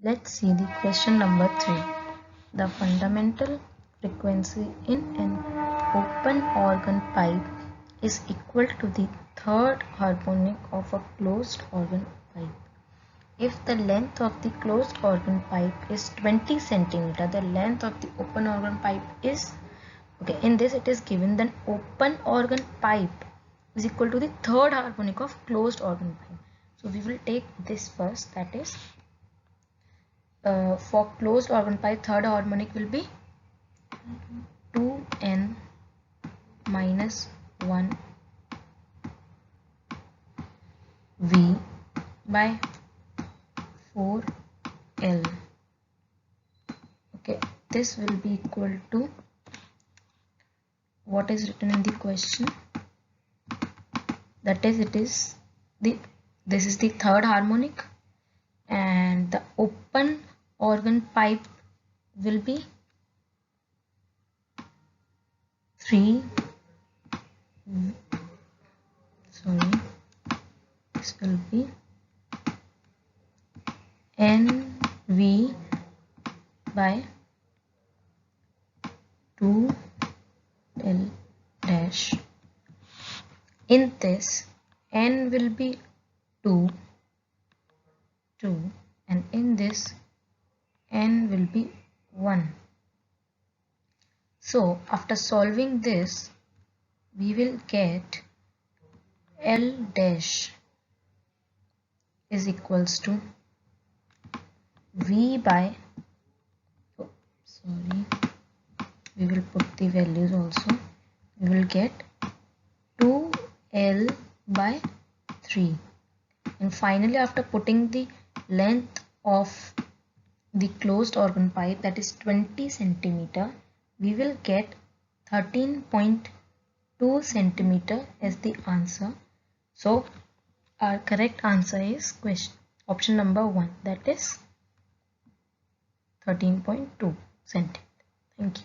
Let's see the question number 3. The fundamental frequency in an open organ pipe is equal to the third harmonic of a closed organ pipe. If the length of the closed organ pipe is 20 centimeter, the length of the open organ pipe is, okay, in this it is given that open organ pipe is equal to the third harmonic of closed organ pipe. So we will take this first, that is for closed organ pipe, third harmonic will be 2n minus 1 V by 4L. Okay, this will be equal to what is written in the question. That is, this is the third harmonic, and the open organ pipe will be 3. This will be NV by 2L dash. In this, N will be 2, and in this N will be 1. So after solving this, we will get L dash is equals to V by, we will put the values also. We will get 2L by 3. And finally, after putting the length of the closed organ pipe, that is 20 centimeter, we will get 13.2 centimeter as the answer. So our correct answer is option number 1, that is 13.2 centimeter. Thank you.